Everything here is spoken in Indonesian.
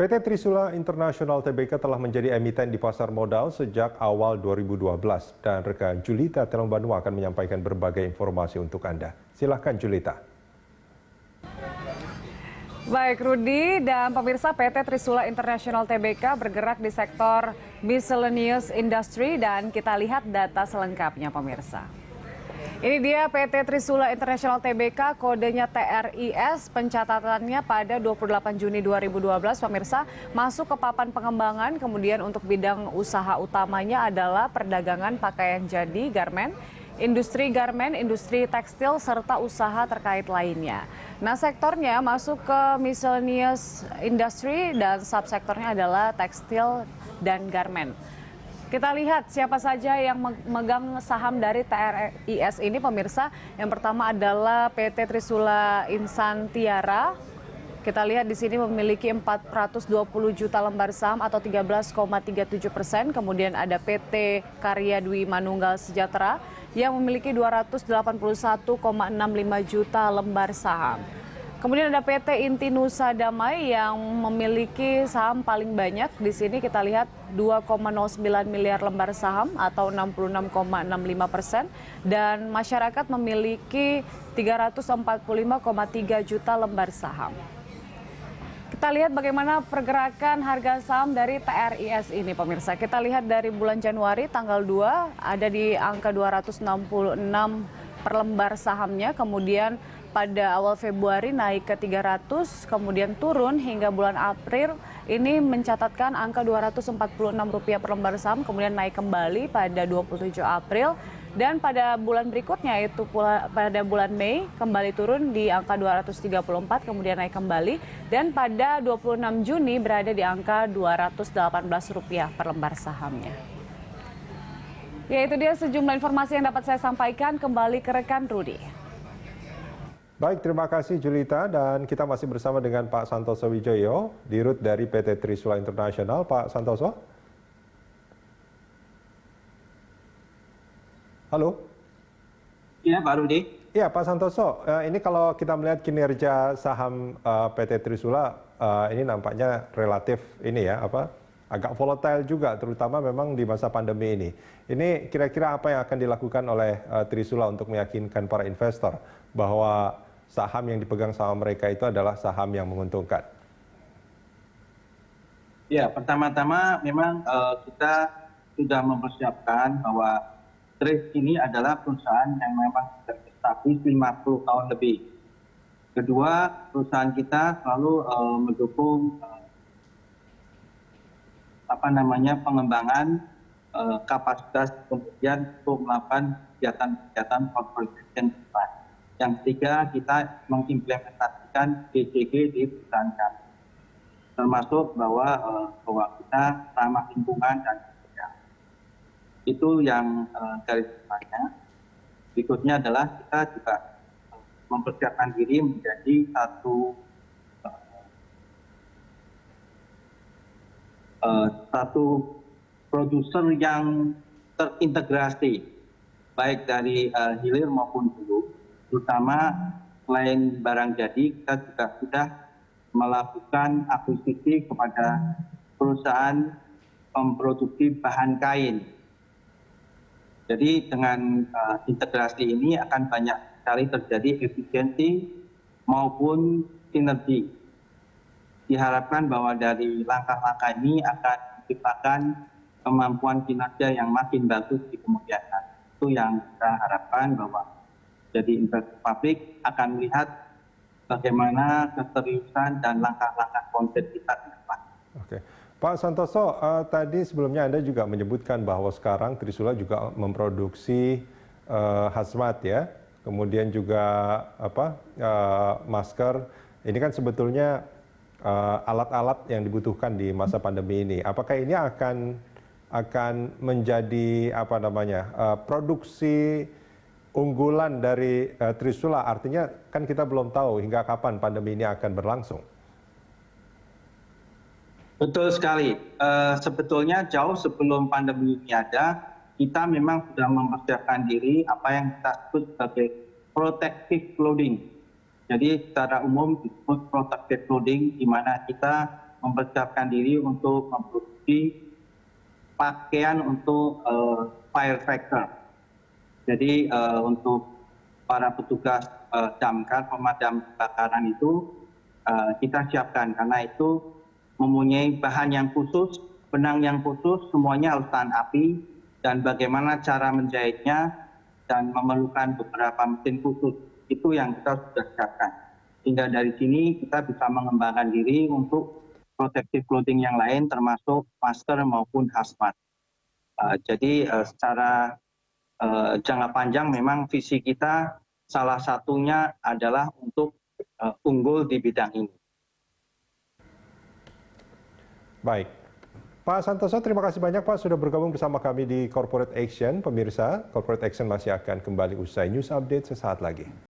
PT Trisula International Tbk telah menjadi emiten di pasar modal sejak awal 2012 dan rekan Julita Telongbanu akan menyampaikan berbagai informasi untuk Anda. Silahkan Julita. Baik Rudi dan pemirsa, PT Trisula International Tbk bergerak di sektor miscellaneous industry dan kita lihat data selengkapnya pemirsa. Ini dia PT Trisula International Tbk, kodenya TRIS, pencatatannya pada 28 Juni 2012 pemirsa, masuk ke papan pengembangan, kemudian untuk bidang usaha utamanya adalah perdagangan pakaian jadi, garmen, industri tekstil, serta usaha terkait lainnya. Nah, sektornya masuk ke miscellaneous industry dan subsektornya adalah tekstil dan garmen. Kita lihat siapa saja yang memegang saham dari TRIS ini pemirsa. Yang pertama adalah PT Trisula Insantiara. Kita lihat di sini memiliki 420 juta lembar saham atau 13,37%. Kemudian ada PT Karya Dwi Manunggal Sejahtera yang memiliki 281,65 juta lembar saham. Kemudian ada PT Inti Nusa Damai yang memiliki saham paling banyak. Di sini kita lihat 2,09 miliar lembar saham atau 66,65%. Dan masyarakat memiliki 345,3 juta lembar saham. Kita lihat bagaimana pergerakan harga saham dari TRIS ini pemirsa. Kita lihat dari bulan Januari tanggal 2 ada di angka 266 per lembar sahamnya. Kemudian pada awal Februari naik ke 300, kemudian turun hingga bulan April ini mencatatkan angka Rp246 per lembar saham, kemudian naik kembali pada 27 April. Dan pada bulan berikutnya itu pada bulan Mei kembali turun di angka 234, kemudian naik kembali. Dan pada 26 Juni berada di angka Rp218 per lembar sahamnya. Ya, itu dia sejumlah informasi yang dapat saya sampaikan. Kembali ke rekan Rudi. Baik, terima kasih Julita, dan kita masih bersama dengan Pak Santoso Wijoyo, Dirut dari PT Trisula International. Pak Santoso. Halo. Iya, Pak Rudi. Iya, Pak Santoso. Ini kalau kita melihat kinerja saham PT Trisula, ini nampaknya relatif agak volatile juga, terutama memang di masa pandemi ini. Ini kira-kira apa yang akan dilakukan oleh Trisula untuk meyakinkan para investor bahwa saham yang dipegang sama mereka itu adalah saham yang menguntungkan? Ya, pertama-tama memang kita sudah mempersiapkan bahwa TRIS ini adalah perusahaan yang memang sudah establis 50 tahun lebih. Kedua, perusahaan kita selalu mendukung pengembangan kapasitas kemudian untuk melakukan kegiatan corporate action. Yang ketiga, kita mengimplementasikan DCG di perusahaan kami. Termasuk bahwa kita ramah lingkungan dan itu yang garis besarnya. Berikutnya adalah kita juga mempersiapkan diri menjadi satu produser yang terintegrasi, baik dari hilir maupun hulu. Terutama selain barang jadi, kita juga sudah melakukan akuisisi kepada perusahaan memproduksi bahan kain. Jadi dengan integrasi ini akan banyak sekali terjadi efisiensi maupun sinergi. Diharapkan bahwa dari langkah-langkah ini akan menciptakan kemampuan kinerja yang makin bagus di kemudian hari. Itu yang kita harapkan, bahwa jadi investor publik akan melihat bagaimana keseriusan dan langkah-langkah konkret kita ke depan. Oke. Pak Santoso, tadi sebelumnya Anda juga menyebutkan bahwa sekarang Trisula juga memproduksi hazmat ya, kemudian juga masker. Ini kan sebetulnya alat-alat yang dibutuhkan di masa pandemi ini. Apakah ini akan menjadi produksi unggulan dari Trisula? Artinya kan kita belum tahu hingga kapan pandemi ini akan berlangsung. Betul sekali. Sebetulnya jauh sebelum pandemi ini ada, kita memang sudah mempersiapkan diri apa yang kita sebut sebagai protective clothing. Jadi secara umum disebut protective clothing, di mana kita mempersiapkan diri untuk memproduksi pakaian untuk firefighter. Jadi untuk para petugas damkar pemadam kebakaran itu kita siapkan, karena itu mempunyai bahan yang khusus, benang yang khusus, semuanya harus tahan api, dan bagaimana cara menjahitnya dan memerlukan beberapa mesin khusus. Itu yang kita sudah siapkan. Sehingga dari sini kita bisa mengembangkan diri untuk protective clothing yang lain, termasuk masker maupun hazmat. Jadi secara jangka panjang memang visi kita salah satunya adalah untuk unggul di bidang ini. Baik. Pak Santoso, terima kasih banyak Pak sudah bergabung bersama kami di Corporate Action. Pemirsa, Corporate Action masih akan kembali usai news update sesaat lagi.